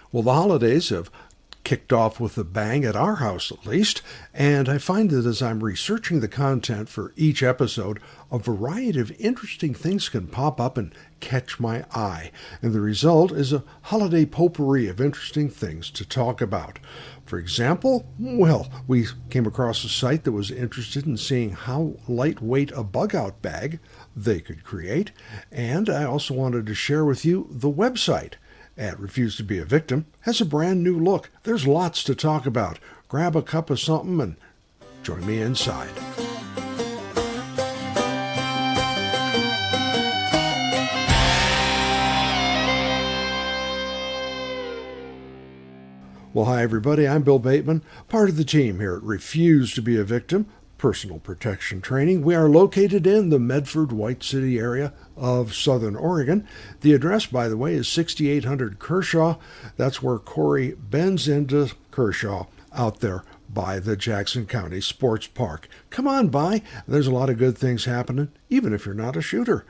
Well, the holidays have kicked off with a bang at our house at least, and I find that as I'm researching the content for each episode, a variety of interesting things can pop up and catch my eye, and the result is a holiday potpourri of interesting things to talk about. For example, well, we came across a site that was interested in seeing how lightweight a bug-out bag they could create, and I also wanted to share with you the website at Refuse to Be a Victim has a brand new look. There's lots to talk about. Grab a cup of something and join me inside. Well, hi everybody, I'm Bill Bateman, part of the team here at Refuse to Be a Victim, Personal Protection Training. We are located in the Medford, White City area of Southern Oregon. The address, by the way, is 6800 Kershaw. That's where Corey bends into Kershaw out there by the Jackson County Sports Park. Come on by. There's a lot of good things happening, even if you're not a shooter.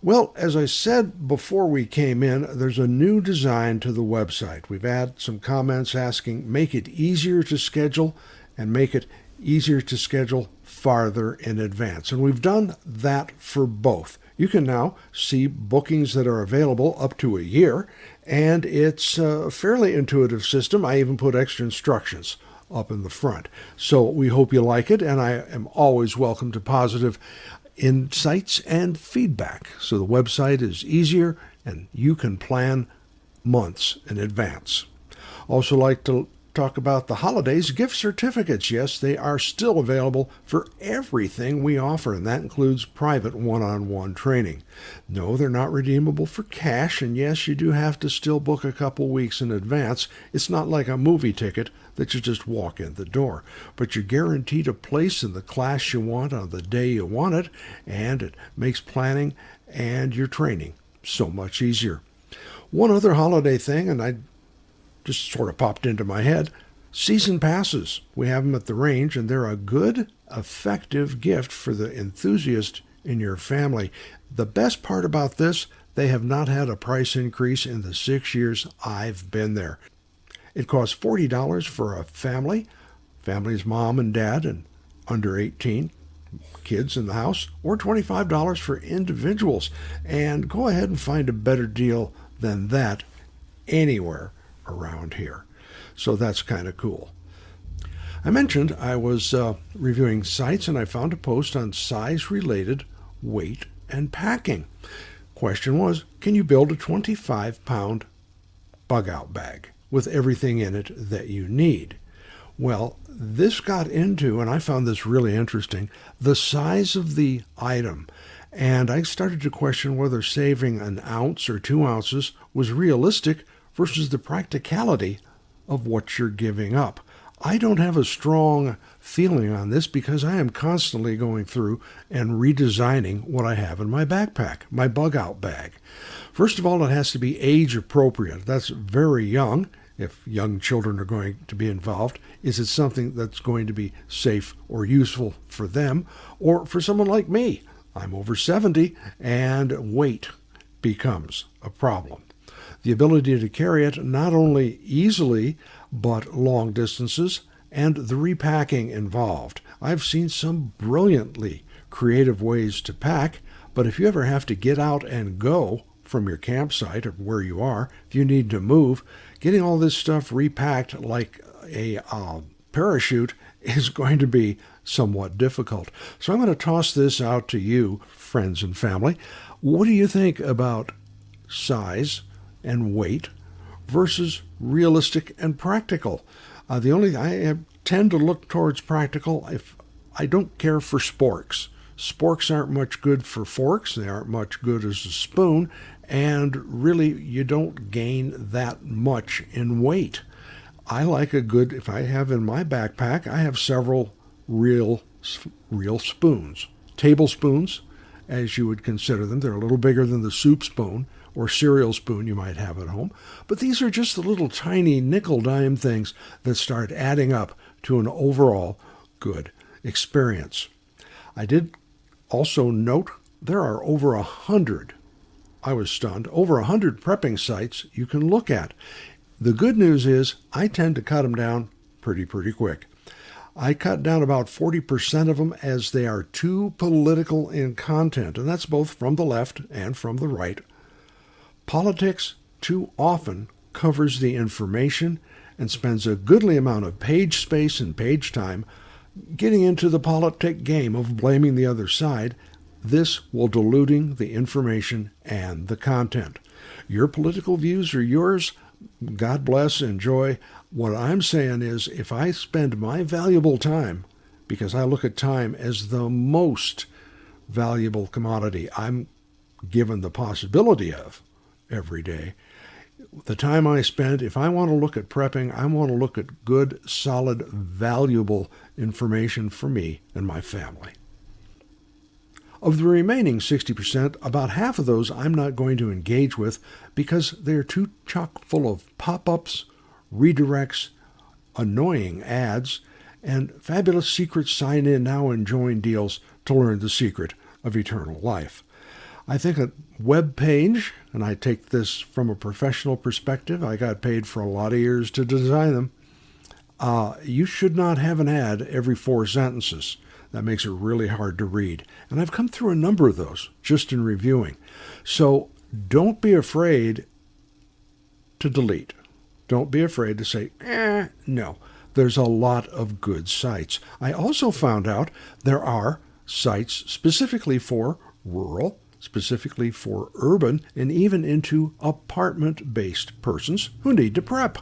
Well, as I said before we came in, there's a new design to the website. We've had some comments asking, make it easier to schedule and make it easier to schedule farther in advance. And we've done that for both. You can now see bookings that are available up to a year, and it's a fairly intuitive system. I even put extra instructions up in the front. So we hope you like it, and I am always welcome to positive insights and feedback. So the website is easier, and you can plan months in advance. Also like to talk about the holidays. Gift certificates, yes, they are still available for everything we offer, and that includes private one-on-one training. No, they're not redeemable for cash, and yes, you do have to still book a couple weeks in advance. It's not like a movie ticket that you just walk in the door, but you're guaranteed a place in the class you want on the day you want it, and it makes planning and your training so much easier. One other holiday thing, and I just sort of popped into my head, season passes. We have them at the range, and they're a good, effective gift for the enthusiast in your family. The best part about this, they have not had a price increase in the 6 years I've been there. It costs $40 for a family's mom and dad and under 18, kids in the house, or $25 for individuals. And go ahead and find a better deal than that anywhere around here. So that's kind of cool. I mentioned I was reviewing sites, and I found a post on size-related weight and packing. Question was, can you build a 25-pound bug-out bag with everything in it that you need? Well, this got into, and I found this really interesting, the size of the item. And I started to question whether saving an ounce or 2 ounces was realistic versus the practicality of what you're giving up. I don't have a strong feeling on this because I am constantly going through and redesigning what I have in my backpack, my bug-out bag. First of all, it has to be age appropriate. That's very young. If young children are going to be involved, is it something that's going to be safe or useful for them? Or for someone like me, I'm over 70, and weight becomes a problem. The ability to carry it not only easily, but long distances, and the repacking involved. I've seen some brilliantly creative ways to pack, but if you ever have to get out and go from your campsite or where you are, if you need to move, getting all this stuff repacked like a parachute is going to be somewhat difficult. So I'm going to toss this out to you, friends and family. What do you think about size and weight versus realistic and practical? I tend to look towards practical. If I don't care for sporks. Sporks aren't much good for forks. They aren't much good as a spoon, and really you don't gain that much in weight. I like a good, if I have in my backpack, I have several real spoons. Tablespoons, as you would consider them. They're a little bigger than the soup spoon or cereal spoon you might have at home. But these are just the little tiny nickel-dime things that start adding up to an overall good experience. I did also note there are over 100, I was stunned, over 100 prepping sites you can look at. The good news is I tend to cut them down pretty quick. I cut down about 40% of them as they are too political in content, and that's both from the left and from the right. Politics too often covers the information and spends a goodly amount of page space and page time getting into the politic game of blaming the other side. This will diluting the information and the content. Your political views are yours. God bless, enjoy. What I'm saying is, if I spend my valuable time, because I look at time as the most valuable commodity I'm given the possibility of every day, the time I spend, if I want to look at prepping, I want to look at good, solid, valuable information for me and my family. Of the remaining 60%, about half of those I'm not going to engage with because they're too chock full of pop-ups, redirects, annoying ads, and fabulous secret sign-in now and join deals to learn the secret of eternal life. I think a web page, and I take this from a professional perspective, I got paid for a lot of years to design them, you should not have an ad every 4 sentences. That makes it really hard to read. And I've come through a number of those just in reviewing. So don't be afraid to delete. Don't be afraid to say, no. There's a lot of good sites. I also found out there are sites specifically for rural, specifically for urban, and even into apartment-based persons who need to prep.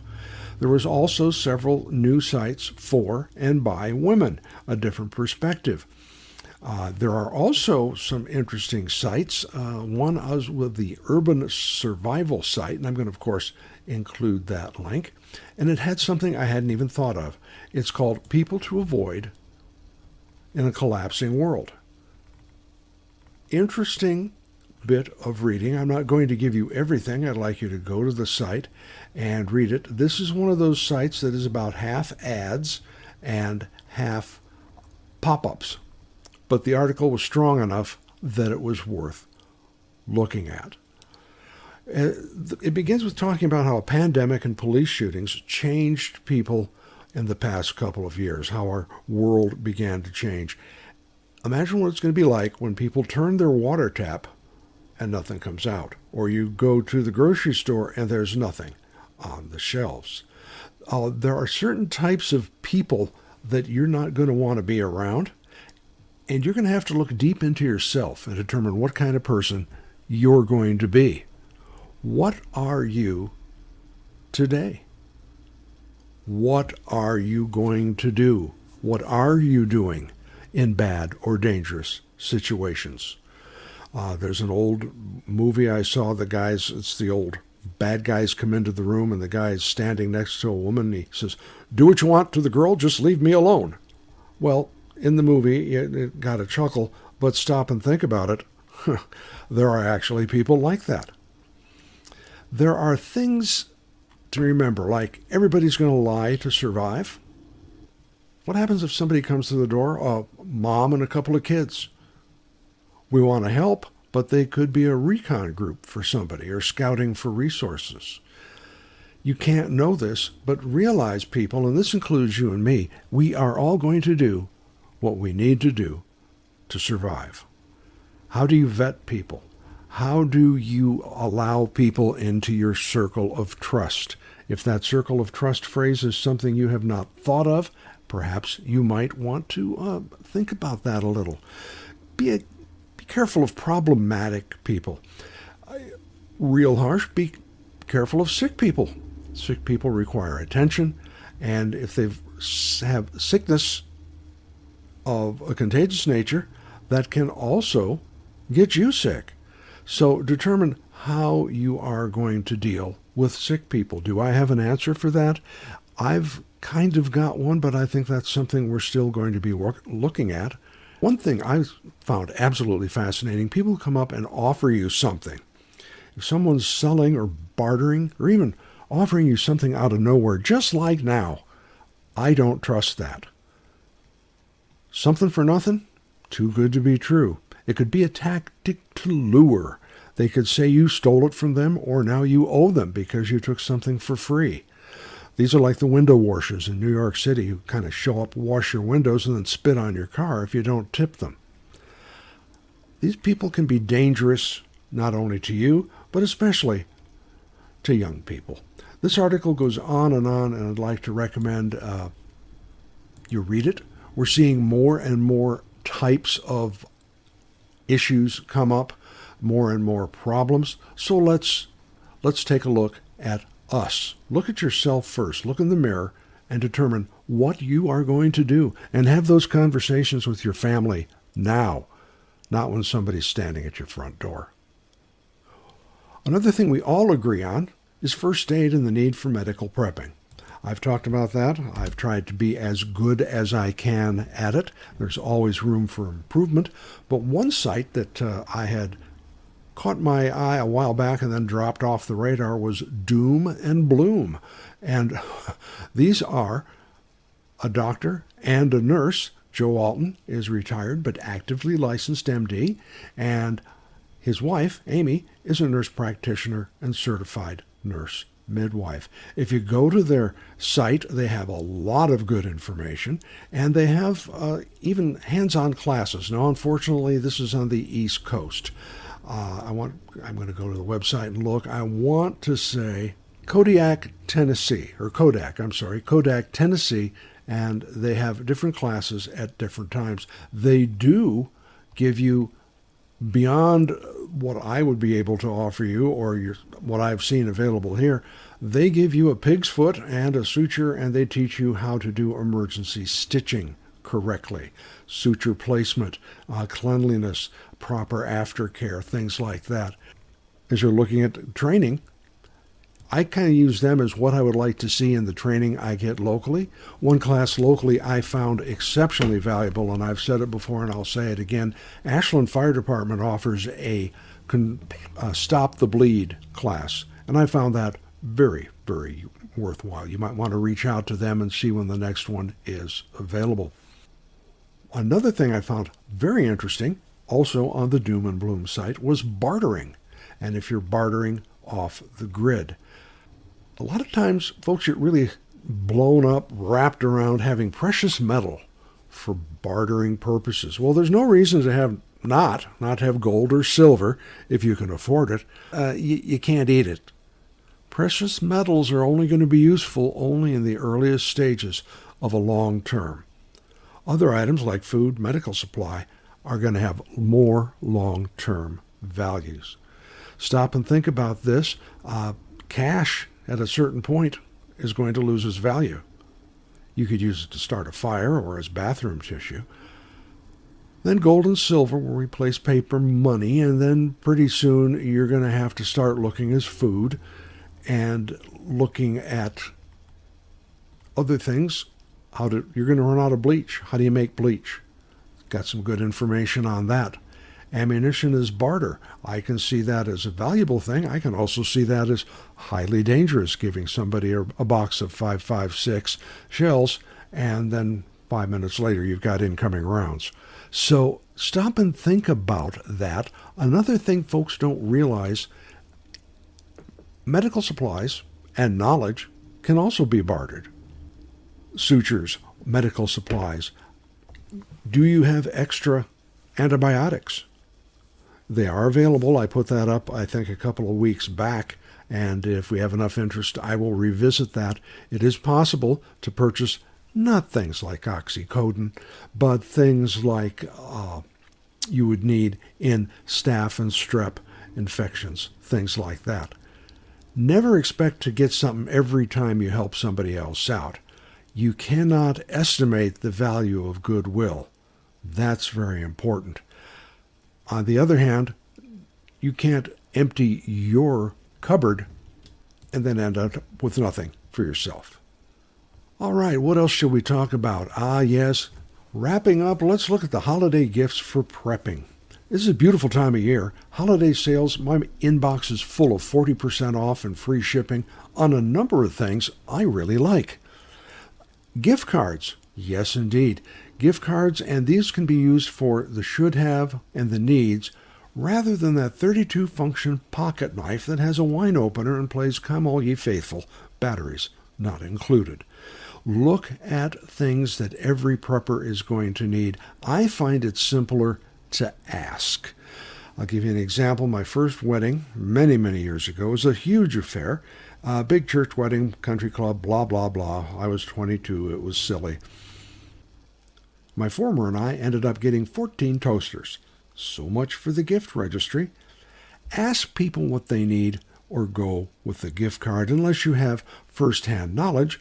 There was also several new sites for and by women, a different perspective. There are also some interesting sites. One is with the Urban Survival site, and I'm going to, of course, include that link. And it had something I hadn't even thought of. It's called People to Avoid in a Collapsing World. Interesting bit of reading. I'm not going to give you everything. I'd like you to go to the site and read it. This is one of those sites that is about half ads and half pop-ups. But the article was strong enough that it was worth looking at. It begins with talking about how a pandemic and police shootings changed people in the past couple of years, how our world began to change. Imagine what it's going to be like when people turn their water tap and nothing comes out, or you go to the grocery store and there's nothing on the shelves. There are certain types of people that you're not going to want to be around, and you're going to have to look deep into yourself and determine what kind of person you're going to be. What are you today? What are you going to do? What are you doing in bad or dangerous situations? There's an old movie I saw, it's the old bad guys come into the room and the guy's standing next to a woman. He says, "Do what you want to the girl, just leave me alone." Well, in the movie, it got a chuckle, but stop and think about it. There are actually people like that. There are things to remember, like everybody's going to lie to survive. What happens if somebody comes to the door, a mom and a couple of kids? We want to help, but they could be a recon group for somebody or scouting for resources. You can't know this, but realize, people, and this includes you and me, we are all going to do what we need to do to survive. How do you vet people? How do you allow people into your circle of trust? If that circle of trust phrase is something you have not thought of, perhaps you might want to think about that a little. Be careful of problematic people. Real harsh, be careful of sick people. Sick people require attention, and if they have sickness of a contagious nature, that can also get you sick. So determine how you are going to deal with sick people. Do I have an answer for that? I've kind of got one, but I think that's something we're still going to be looking at. One thing I found absolutely fascinating, people come up and offer you something. If someone's selling or bartering or even offering you something out of nowhere, just like now, I don't trust that. Something for nothing? Too good to be true. It could be a tactic to lure. They could say you stole it from them, or now you owe them because you took something for free. These are like the window washers in New York City who kind of show up, wash your windows, and then spit on your car if you don't tip them. These people can be dangerous not only to you, but especially to young people. This article goes on, and I'd like to recommend you read it. We're seeing more and more types of issues come up, more and more problems. So let's take a look at us. Look at yourself first. Look in the mirror and determine what you are going to do, and have those conversations with your family now, not when somebody's standing at your front door. Another thing we all agree on is first aid and the need for medical prepping. I've talked about that. I've tried to be as good as I can at it. There's always room for improvement. But one site that I had caught my eye a while back and then dropped off the radar was Doom and Bloom. And these are a doctor and a nurse. Joe Alton is retired but actively licensed MD, and his wife, Amy, is a nurse practitioner and certified nurse midwife. If you go to their site, they have a lot of good information, and they have even hands-on classes. Now, unfortunately, this is on the East Coast. I'm going to go to the website and look. I want to say Kodak, Tennessee, and they have different classes at different times. They do give you, beyond what I would be able to offer you or what I've seen available here, they give you a pig's foot and a suture, and they teach you how to do emergency stitching correctly, suture placement, cleanliness, proper aftercare, things like that. As you're looking at training, I kind of use them as what I would like to see in the training I get locally. One class locally I found exceptionally valuable, and I've said it before and I'll say it again. Ashland Fire Department offers a Stop the Bleed class, and I found that very, very worthwhile. You might want to reach out to them and see when the next one is available. Another thing I found very interesting, also on the Doom and Bloom site, was bartering. And if you're bartering off the grid, a lot of times folks get really blown up, wrapped around having precious metal for bartering purposes. Well, there's no reason to have not have gold or silver if you can afford it. You can't eat it. Precious metals are only going to be useful only in the earliest stages of a long term. Other items like food, medical supply, are going to have more long-term values. Stop and think about this. Cash at a certain point is going to lose its value. You could use it to start a fire or as bathroom tissue. Then gold and silver will replace paper money, and then pretty soon you're going to have to start looking as food and looking at other things. You're going to run out of bleach. How do you make bleach? Got some good information on that. Ammunition is barter. I can see that as a valuable thing. I can also see that as highly dangerous, giving somebody a box of 5.56 shells, and then 5 minutes later you've got incoming rounds. So stop and think about that. Another thing folks don't realize, medical supplies and knowledge can also be bartered. Sutures, medical supplies. Do you have extra antibiotics? They are available. I put that up, I think, a couple of weeks back, and if we have enough interest, I will revisit that. It is possible to purchase not things like oxycodone, but things like you would need in staph and strep infections, things like that. Never expect to get something every time you help somebody else out. You cannot estimate the value of goodwill. That's very important. On the other hand, you can't empty your cupboard and then end up with nothing for yourself. All right, what else should we talk about? Yes, wrapping up, let's look at the holiday gifts for prepping. This is a beautiful time of year. Holiday sales, my inbox is full of 40% off and free shipping on a number of things I really like. Gift cards, yes indeed. Gift cards, and these can be used for the should have and the needs rather than that 32-function pocket knife that has a wine opener and plays Come All Ye Faithful, batteries not included. Look at things that every prepper is going to need. I find it simpler to ask. I'll give you an example. My first wedding, many, many years ago, was a huge affair. Big church wedding, country club, blah, blah, blah. I was 22. It was silly. My former and I ended up getting 14 toasters. So much for the gift registry. Ask people what they need or go with the gift card unless you have first-hand knowledge.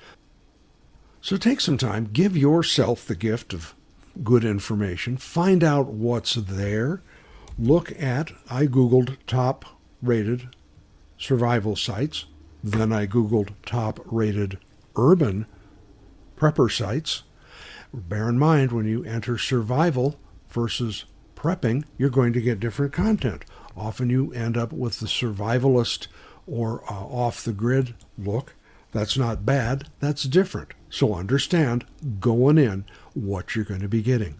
So take some time, give yourself the gift of good information, find out what's there. I Googled top-rated survival sites. Then I Googled top-rated urban prepper sites. Bear in mind, when you enter survival versus prepping, you're going to get different content. Often you end up with the survivalist or off-the-grid look. That's not bad. That's different. So understand, going in, what you're going to be getting.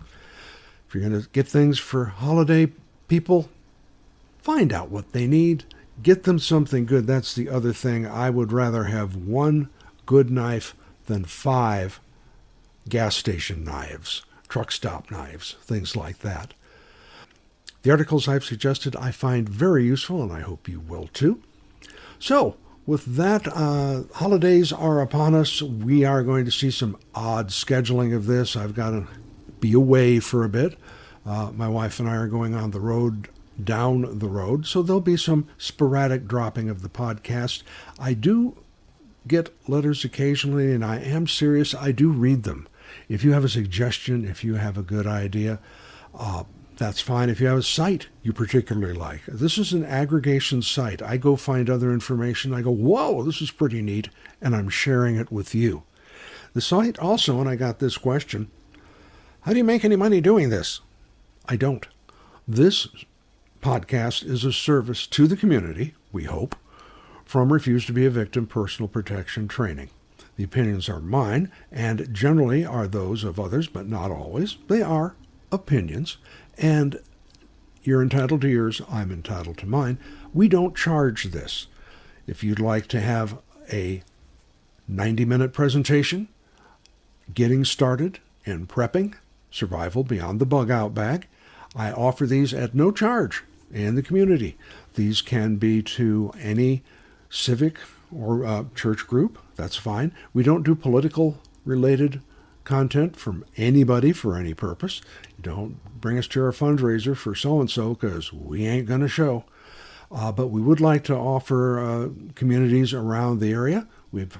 If you're going to get things for holiday people, find out what they need. Get them something good. That's the other thing. I would rather have one good knife than 5 gas station knives, truck stop knives, things like that. The articles I've suggested I find very useful, and I hope you will too. So, with that, holidays are upon us. We are going to see some odd scheduling of this. I've got to be away for a bit. My wife and I are going on the road, down the road, so there'll be some sporadic dropping of the podcast. I do get letters occasionally, and I am serious. I do read them. If you have a suggestion, if you have a good idea, that's fine. If you have a site you particularly like. This is an aggregation site. I go find other information. I go, whoa, this is pretty neat, and I'm sharing it with you. The site also, and I got this question, how do you make any money doing this? I don't. This podcast is a service to the community, we hope, from Refuse to Be a Victim Personal Protection Training. The opinions are mine and generally are those of others, but not always. They are opinions, and you're entitled to yours, I'm entitled to mine. We don't charge this. If you'd like to have a 90-minute presentation, getting started in prepping, survival beyond the bug-out bag, I offer these at no charge in the community. These can be to any civic or church group. That's fine. We don't do political-related content from anybody for any purpose. Don't bring us to our fundraiser for so-and-so because we ain't going to show. But we would like to offer communities around the area.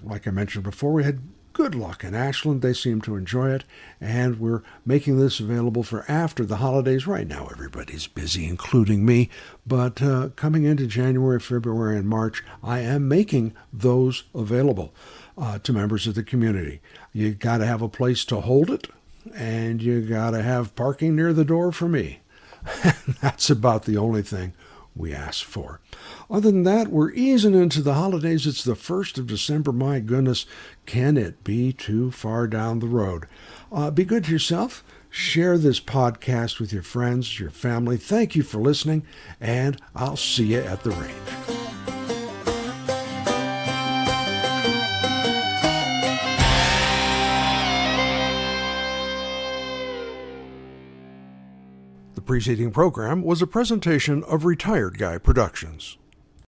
Like I mentioned before, we had good luck in Ashland. They seem to enjoy it, and we're making this available for after the holidays. Right now, everybody's busy, including me, but coming into January, February, and March, I am making those available to members of the community. You got to have a place to hold it, and you got to have parking near the door for me. That's about the only thing we ask for. Other than that, we're easing into the holidays. It's the 1st of December. My goodness, can it be too far down the road? Be good to yourself. Share this podcast with your friends, your family. Thank you for listening, and I'll see you at the range. The preceding program was a presentation of Retired Guy Productions.